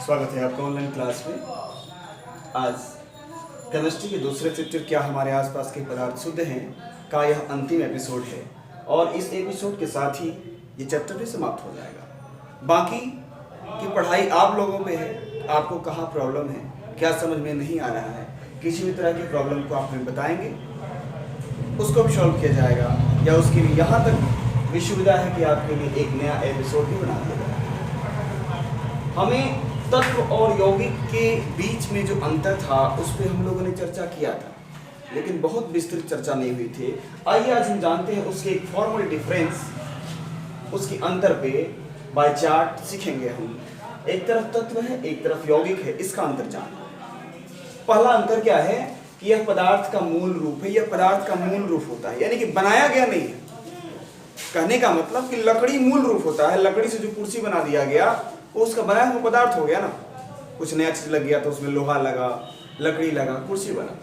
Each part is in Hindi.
स्वागत है आपका ऑनलाइन क्लास में। आज केमिस्ट्री के दूसरे चैप्टर क्या हमारे आसपास के पदार्थ शुद्ध हैं का यह अंतिम एपिसोड है और इस एपिसोड के साथ ही ये चैप्टर भी समाप्त हो जाएगा। बाकी की पढ़ाई आप लोगों पे है, आपको कहाँ प्रॉब्लम है, क्या समझ में नहीं आ रहा है, किसी भी तरह की प्रॉब्लम को आप हमें बताएंगे, उसको भी सॉल्व किया जाएगा या उसके लिए यहाँ तक भी सुविधा है कि आपके लिए एक नया एपिसोड भी बना दिया जाएगा। हमें तत्व और यौगिक के बीच में जो अंतर था उस पर हम लोगों ने चर्चा किया था, लेकिन बहुत विस्तृत चर्चा नहीं हुई थी। आइए आज हम जानते हैं उसके एक फॉर्मल डिफरेंस, उसके अंतर पे बाय चार्ट सीखेंगे हम। एक तरफ तत्व है, एक तरफ यौगिक है, इसका अंतर जानना। पहला अंतर क्या है कि यह पदार्थ का मूल रूप है, यह पदार्थ का मूल रूप होता है, यानी कि बनाया गया नहीं है। कहने का मतलब कि लकड़ी मूल रूप होता है, लकड़ी से जो कुर्सी बना दिया गया वो उसका बनाया हुआ पदार्थ हो गया ना। कुछ नया चीज लग गया तो उसमें लोहा लगा, लकड़ी लगा, कुर्सी बना।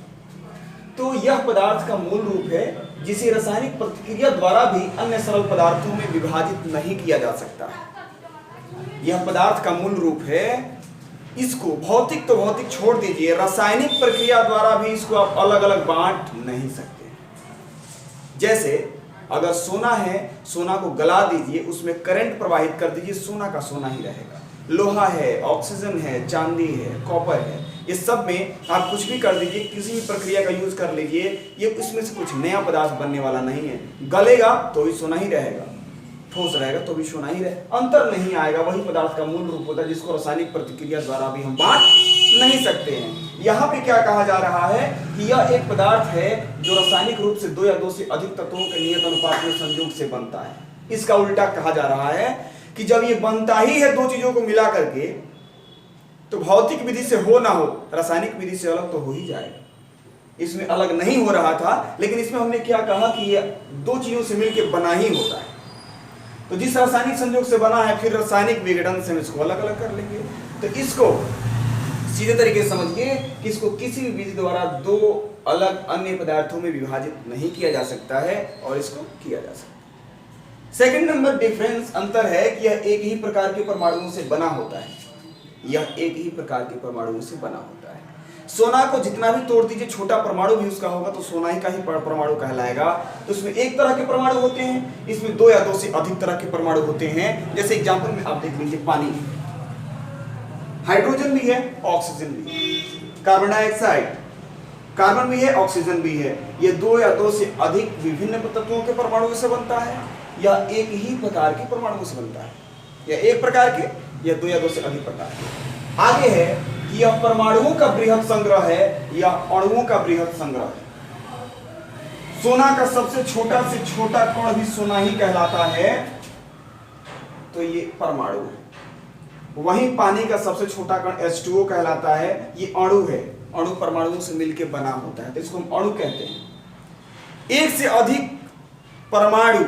तो यह पदार्थ का मूल रूप है जिसे रासायनिक प्रतिक्रिया द्वारा भी अन्य सरल पदार्थों में विभाजित नहीं किया जा सकता। यह पदार्थ का मूल रूप है, इसको भौतिक तो भौतिक छोड़ दीजिए, रासायनिक प्रक्रिया द्वारा भी इसको आप अलग अलग बांट नहीं सकते। जैसे अगर सोना है, सोना को गला दीजिए, उसमें करंट प्रवाहित कर दीजिए, सोना का सोना ही रहेगा। लोहा है, ऑक्सीजन है, चांदी है, कॉपर है, ये सब में आप कुछ भी कर दीजिए, किसी भी प्रक्रिया का यूज कर लीजिए, ये इसमें से कुछ नया पदार्थ बनने वाला नहीं है। गलेगा तो भी सोना ही रहेगा, ठोस रहेगा तो भी सोना ही रहेगा, अंतर नहीं आएगा। वही पदार्थ का मूल रूप होता है जिसको रासायनिक प्रतिक्रिया द्वारा भी हम बांट नहीं सकते हैं। यहाँ पे क्या कहा जा रहा है कि यह एक पदार्थ है जो रासायनिक रूप से दो या दो से अधिक तत्वों के नियत अनुपात में संयोग से बनता है। इसका उल्टा कहा जा रहा है कि जब ये बनता ही है दो चीजों को मिला करके, तो भौतिक विधि से हो ना हो, रासायनिक विधि से अलग तो हो ही जाएगा। इसमें अलग नहीं हो रहा था, लेकिन इसमें हमने क्या कहा कि ये दो चीजों से मिलकर बना ही होता है। तो जिस रासायनिक संयोग से बना है, फिर रासायनिक विघटन से हम इसको अलग अलग कर लेंगे। तो इसको सीधे तरीके से समझिए कि इसको किसी भी विधि द्वारा दो अलग अन्य पदार्थों में विभाजित नहीं किया जा सकता है और इसको किया जा सकता है। सेकंड नंबर डिफरेंस अंतर है कि यह एक ही प्रकार के परमाणुओं से बना होता है। यह एक ही प्रकार के परमाणुओं से बना होता है। सोना को जितना भी तोड़ दीजिए, छोटा परमाणु भी उसका होगा तो सोना ही का ही परमाणु कहलाएगा। तो उसमें एक तरह के परमाणु होते हैं, इसमें दो या दो से अधिक तरह के परमाणु होते हैं। जैसे एग्जांपल में आप देख लीजिए, पानी, हाइड्रोजन भी है, ऑक्सीजन भी है, कार्बन डाइऑक्साइड, कार्बन भी है, ऑक्सीजन भी है। ये दो या दो से अधिक विभिन्न तत्वों के परमाणुओं से बनता है या एक ही प्रकार के परमाणुओं से बनता है, या एक प्रकार के या दो से अधिक प्रकार के। आगे है कि यह परमाणुओं का बृहद संग्रह है या अणुओं का बृहद संग्रह है। सोना का सबसे छोटा से छोटा कण भी सोना ही कहलाता है, तो ये परमाणु है। वहीं पानी का सबसे छोटा कण H2O कहलाता है, ये अणु है। अणु परमाणुओं से मिलकर बना होता है तो इसको हम अणु कहते हैं। एक से अधिक परमाणु,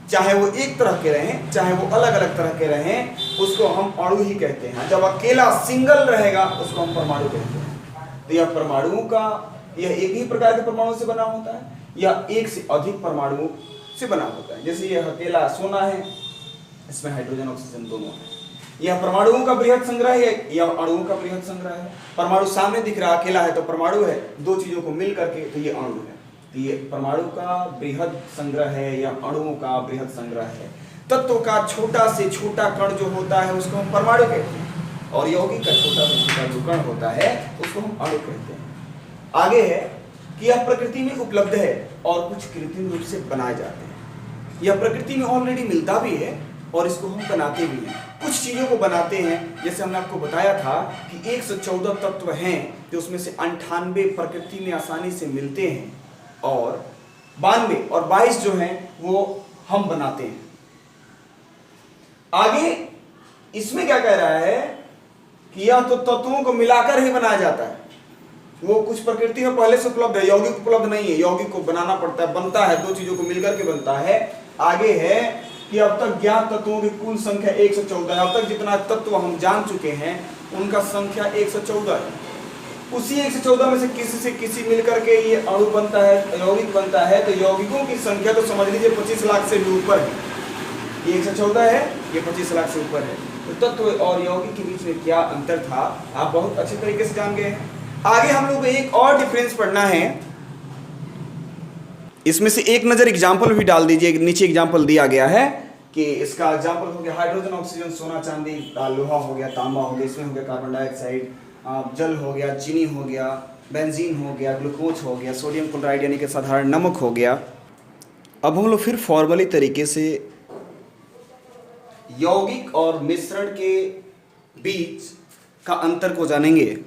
चाहे वो एक तरह के रहें चाहे वो अलग अलग तरह के रहें, उसको हम अणु ही कहते हैं। जब अकेला सिंगल रहेगा उसको हम परमाणु कहते हैं। तो यह परमाणुओं का, यह एक ही प्रकार के परमाणु से बना होता है या एक से अधिक परमाणुओं से बना होता है। जैसे यह अकेला सोना है, इसमें हाइड्रोजन ऑक्सीजन दोनों है। यह परमाणुओं का बृहद संग्रह है या अणुओं का बृहद संग्रह है। परमाणु सामने दिख रहा, अकेला है तो परमाणु है, दो चीजों को मिल करके तो ये अणु है। तो ये परमाणु का बृहद संग्रह है या अणुओं का बृहद संग्रह है। तत्व का छोटा से छोटा कण जो होता है उसको हम परमाणु कहते हैं, और यौगिक का छोटा से छोटा जो कण होता है उसको हम अणु कहते हैं। आगे है कि यह प्रकृति में उपलब्ध है और कुछ कृत्रिम रूप से बनाए जाते हैं। यह प्रकृति में ऑलरेडी मिलता भी है और इसको हम बनाते भी हैं। कुछ चीजों को बनाते हैं, जैसे हमने आपको बताया था कि 114 तत्व हैं जो उसमें से 98 प्रकृति में आसानी से मिलते हैं और 92 और 22 जो हैं वो हम बनाते हैं। आगे इसमें क्या कह रहा है कि यह तो तत्वों को मिलाकर ही बनाया जाता है। वो कुछ प्रकृति में पहले से उपलब्ध है, यौगिक उपलब्ध नहीं है, यौगिक को बनाना पड़ता है, बनता है, दो चीजों को मिलकर के बनता है। आगे है कि अब तक ज्ञात तत्वों की कुल संख्या 114 है। अब तक जितना तत्व हम जान चुके हैं उनका संख्या 114 है। उसी 114 में से किसी मिलकर के ये अणु बनता है, यौगिक बनता है। तो यौगिकों की संख्या तो समझ लीजिए 25 लाख से भी ऊपर है। ये 114 है, ये 25 लाख से ऊपर है। तो तत्व और यौगिक के बीच में क्या अंतर था आप बहुत अच्छे तरीके से जान गए हैं। आगे हम लोग को एक और डिफरेंस पढ़ना है। इसमें से एक नज़र एग्जाम्पल भी डाल दीजिए, नीचे एग्जाम्पल दिया गया है कि इसका एग्जाम्पल हो गया हाइड्रोजन, ऑक्सीजन, सोना, चांदी, लोहा हो गया, तांबा हो गया, इसमें हो गया कार्बन डाइऑक्साइड, जल हो गया, चीनी हो गया, बेंजीन हो गया, ग्लूकोज हो गया, सोडियम क्लोराइड यानी कि साधारण नमक हो गया। अब हम लोग फिर फॉर्मली तरीके से यौगिक और मिश्रण के बीच का अंतर को जानेंगे।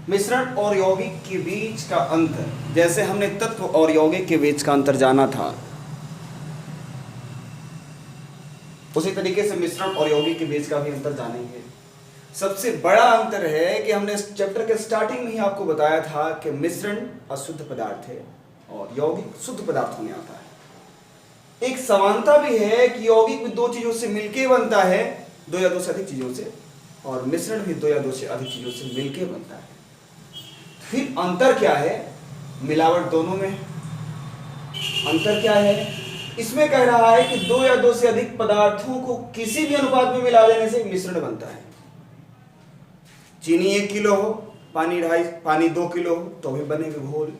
मिश्रण और यौगिक के बीच का अंतर, जैसे हमने तत्व और यौगिक के बीच का अंतर जाना था, उसी तरीके से मिश्रण और यौगिक के बीच का भी अंतर जानेंगे। सबसे बड़ा अंतर है कि हमने इस चैप्टर के स्टार्टिंग में ही आपको बताया था कि मिश्रण अशुद्ध पदार्थ है और यौगिक शुद्ध पदार्थों में आता है। एक समानता भी है कि यौगिक भी दो चीजों से मिलके बनता है, दो या दो से अधिक चीजों से, और मिश्रण भी दो या दो से अधिक चीजों से मिलके बनता है। फिर अंतर क्या है? मिलावट दोनों में। अंतर क्या है? इसमें कह रहा है कि दो या दो से अधिक पदार्थों को किसी भी अनुपात में मिला देने से मिश्रण बनता है। चीनी 1 किलो हो, पानी 2 किलो हो तो भी बनेगा घोल।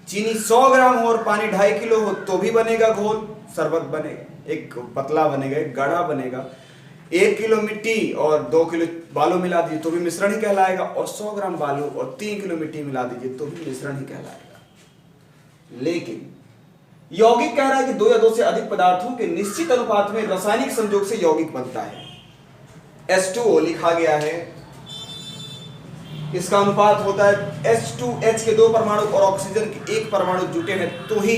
चीनी 100 ग्राम हो और पानी 2.5 किलो हो तो भी बनेगा घोल, शरबत बनेगा, एक पतला बनेगा, एक गाढ़ा बनेगा। 1 किलो मिट्टी और 2 किलो बालू मिला दीजिए तो भी मिश्रण ही कहलाएगा, और 100 ग्राम बालू और 3 किलो मिट्टी मिला दीजिए तो भी मिश्रण ही कहलाएगा। लेकिन यौगिक कह रहा है कि दो या दो से अधिक पदार्थों के निश्चित अनुपात में रासायनिक संयोग से यौगिक बनता है। H2O लिखा गया है, इसका अनुपात होता है H2H के 2 परमाणु और ऑक्सीजन के 1 परमाणु जुटे हैं तो ही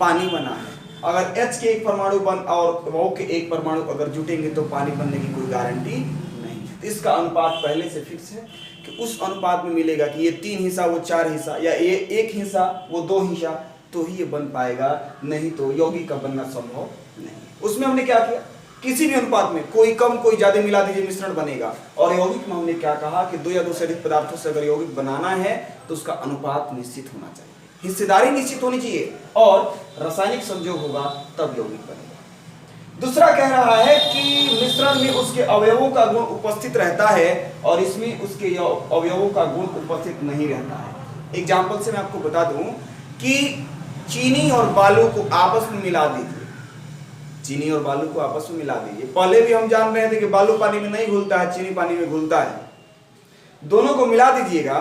पानी बना है। अगर H के 1 परमाणु और O के 1 परमाणु अगर जुटेंगे तो पानी बनने की कोई गारंटी नहीं है। तो इसका अनुपात पहले से फिक्स है कि उस अनुपात में मिलेगा कि ये 3 हिस्सा वो 4 हिस्सा, या ये 1 हिस्सा वो 2 हिस्सा, तो ही ये बन पाएगा, नहीं तो यौगिक का बनना संभव नहीं। उसमें हमने क्या किया? किसी भी अनुपात में कोई कम कोई ज्यादा मिला दीजिए मिश्रण बनेगा। और यौगिक में हमने क्या कहा कि दो या दो से अधिक पदार्थों से अगर यौगिक बनाना है तो उसका अनुपात निश्चित होना चाहिए, हिस्सेदारी निश्चित होनी चाहिए और रासायनिक संयोग होगा तब यौगिक बनेगा। दूसरा कह रहा है कि मिश्रण में उसके अवयवों का गुण उपस्थित रहता है और इसमें उसके अवयवों का गुण उपस्थित नहीं रहता है। एग्जाम्पल से मैं आपको बता दूं कि चीनी और बालू को आपस में मिला दीजिए, चीनी और बालू को आपस में मिला दीजिए। पहले भी हम जान रहे थे कि बालू पानी में नहीं घुलता है, चीनी पानी में घुलता है। दोनों को मिला दीजिएगा,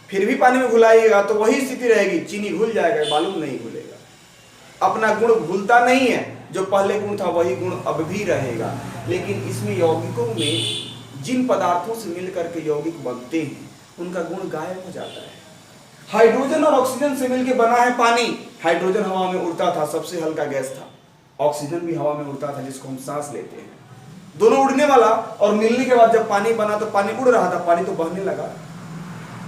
फिर भी पानी में घुलाइएगा तो वही स्थिति रहेगी, चीनी घुल जाएगा, बालू नहीं घुलेगा। अपना गुण घुलता नहीं है, जो पहले गुण था वही गुण अब भी रहेगा। लेकिन इसमें यौगिकों में जिन पदार्थों से मिलकर के यौगिक बनते हैं उनका गुण गायब हो जाता है। हाइड्रोजन और ऑक्सीजन से मिलकर बना है पानी। हाइड्रोजन हवा में उड़ता था, सबसे हल्का गैस था। ऑक्सीजन भी हवा में उड़ता था जिसको हम सांस लेते हैं। दोनों उड़ने वाला, और मिलने के बाद जब पानी बना तो पानी उड़ रहा था, पानी तो बहने लगा।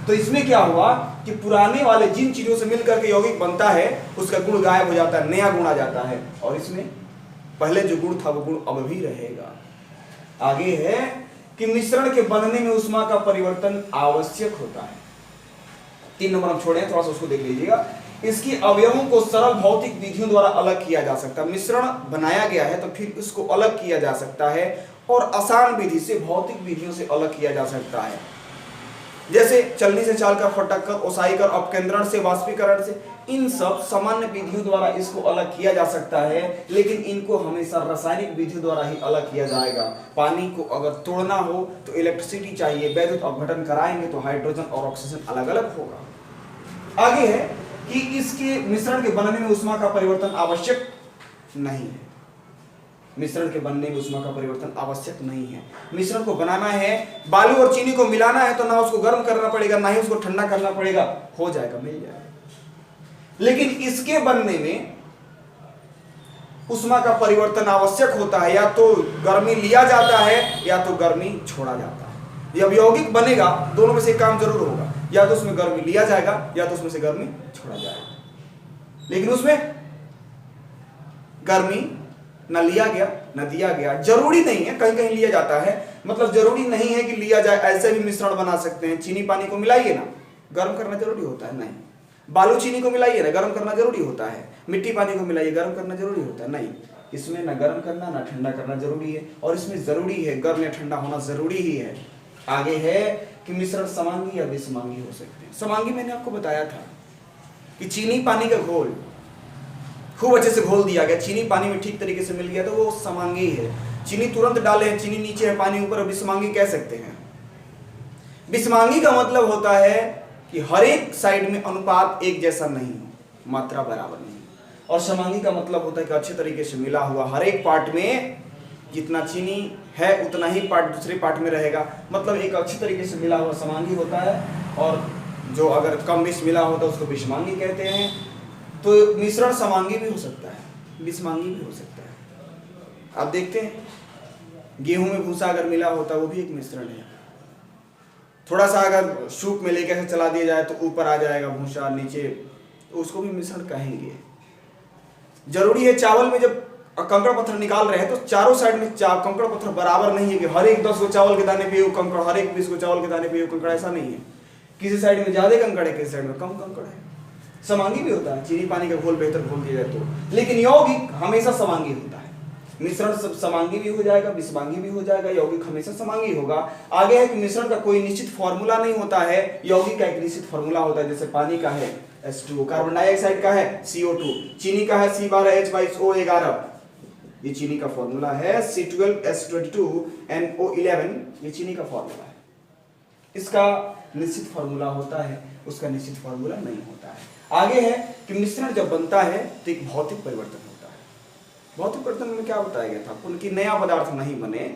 तो इसमें क्या हुआ कि पुराने वाले जिन चीजों से मिलकर के यौगिक बनता है उसका गुण गायब हो जाता है, नया गुण आ जाता है, और इसमें पहले जो गुण था वो गुण अब भी रहेगा। आगे है कि मिश्रण के बनने में ऊष्मा का परिवर्तन आवश्यक होता है। 3 नंबर हम छोड़े, थोड़ा सा उसको देख लीजिएगा। इसकी अवयवों को सरल भौतिक विधियों द्वारा अलग किया जा सकता है। मिश्रण बनाया गया है तो फिर इसको अलग किया जा सकता है और आसान विधि से, भौतिक विधियों से अलग किया जा सकता है। जैसे चलनी से चाल कर, फटक कर, ओसाई कर, अपकेंद्रण से, वाष्पीकरण से, इन सब सामान्य विधियों द्वारा इसको अलग किया जा सकता है। लेकिन इनको हमेशा रासायनिक विधियों द्वारा ही अलग किया जाएगा। पानी को अगर तोड़ना हो तो इलेक्ट्रिसिटी चाहिए, वैद्युत अपघटन कराएंगे तो हाइड्रोजन और ऑक्सीजन अलग अलग होगा। आगे है कि इसके मिश्रण के बनने में ऊष्मा का परिवर्तन आवश्यक नहीं है। मिश्रण के बनने में ऊष्मा का परिवर्तन आवश्यक नहीं है। मिश्रण को बनाना है, बालू और चीनी को मिलाना है तो ना उसको गर्म करना पड़ेगा ना ही उसको ठंडा करना पड़ेगा, हो जाएगा, मिल जाएगा। लेकिन इसके बनने में ऊष्मा का परिवर्तन आवश्यक होता है, या तो गर्मी लिया जाता है या तो गर्मी छोड़ा जाता है। जब यौगिक बनेगा दोनों में से काम जरूर होगा, या तो उसमें गर्मी लिया जाएगा या तो उसमें से गर्मी छोड़ा जाएगा। लेकिन उसमें गर्मी न लिया गया न दिया गया, जरूरी नहीं है, कहीं कहीं लिया जाता है। मतलब जरूरी नहीं है कि लिया जाए, ऐसे भी मिश्रण बना सकते हैं। चीनी पानी को मिलाइए ना, गर्म करना जरूरी होता है? नहीं, बालू चीनी को मिलाइए ना, गर्म करना जरूरी होता है। मिट्टी पानी को मिलाइए, गर्म करना जरूरी होता है? नहीं, इसमें ना गर्म करना ना ठंडा करना जरूरी है, और इसमें जरूरी है गर्म या ठंडा होना जरूरी ही है। आगे है कि मिश्रण समांगी या विसमांगी हो सकते हैं। समांगी मैंने आपको बताया था कि चीनी पानी का घोल खूब अच्छे से घोल दिया गया, चीनी पानी में ठीक तरीके से मिल गया तो वो समांगी है। चीनी तुरंत डाले हैं, चीनी नीचे है पानी ऊपर, विसमांगी कह सकते हैं। विसमांगी का मतलब होता है कि हर एक साइड में अनुपात एक जैसा नहीं हो, मात्रा बराबर नहीं। और समांगी का मतलब होता है कि अच्छे तरीके से मिला हुआ, हर एक पार्ट में जितना चीनी है उतना ही पार्ट दूसरे पार्ट में रहेगा, मतलब एक अच्छी तरीके से मिला हुआ समांगी होता है। और जो अगर कम मिस मिला होता है उसको विषमांगी कहते हैं। तो मिश्रण समांगी भी हो सकता है, विषमांगी भी हो सकता है। आप देखते हैं गेहूं में भूसा अगर मिला होता है वो भी एक मिश्रण है। थोड़ा सा अगर सूप में लेकर चला दिया जाए तो ऊपर आ जाएगा भूसा, नीचे, तो उसको भी मिश्रण कहेंगे। जरूरी है चावल में जब कंकड़ पत्थर निकाल रहे हैं तो चारों साइड में कंकड़ पत्थर बराबर नहीं है कि हर एक 10 को चावल के दाने पे कंकड़, हर एक 20 को चावल के दाने पे कंकड़, ऐसा नहीं है। किसी साइड में ज्यादा कंकड़ है, किसी साइड में कम कंकड़ है। समांगी भी होता है, चीनी पानी का घोल बेहतर घोल दिया जाए तो, लेकिन यौगिक हमेशा समांगी होता है। मिश्रण समांगी भी हो जाएगा, विषमांगी भी हो जाएगा, यौगिक हमेशा समांगी होगा। आगे है कि मिश्रण का कोई निश्चित फॉर्मूला नहीं होता है, यौगिक का एक निश्चित फॉर्मूला होता है। जैसे पानी का है H2O, कार्बन डाइऑक्साइड का है CO2, चीनी का है C12H2O11, ये चीनी का फॉर्मूला है। C12H22NO11, ये चीनी का फॉर्मूला है। इसका निश्चित फॉर्मूला होता है, उसका निश्चित फॉर्मूला नहीं होता है। आगे है कि मिश्रण जब बनता है तो एक भौतिक परिवर्तन होता है। भौतिक परिवर्तन में क्या बताया गया था आपको कि नया पदार्थ नहीं बने,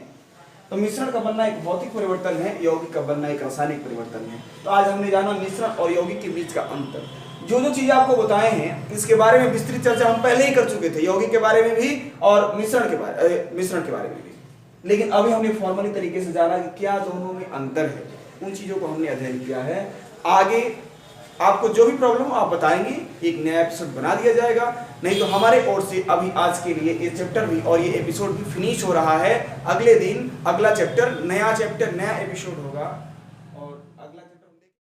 तो मिश्रण का बनना एक भौतिक परिवर्तन है, यौगिक का बनना एक रासायनिक परिवर्तन है। तो आज हमने जाना मिश्रण और यौगिक के बीच का अंतर। जो जो चीजें आपको बताए हैं इसके बारे में विस्तृत चर्चा हम पहले ही कर चुके थे, यौगिक के बारे में भी और मिश्रण के बारे में भी। लेकिन अभी हमने फॉर्मली तरीके से जाना कि क्या दोनों में अंतर है, उन चीजों को हमने अध्ययन किया है। आगे आपको जो भी प्रॉब्लम हो आप बताएंगे, एक नया एपिसोड बना दिया जाएगा। नहीं तो हमारे ओर से अभी आज के लिए ये चैप्टर भी और ये एपिसोड भी फिनिश हो रहा है। अगले दिन अगला चैप्टर, नया एपिसोड होगा।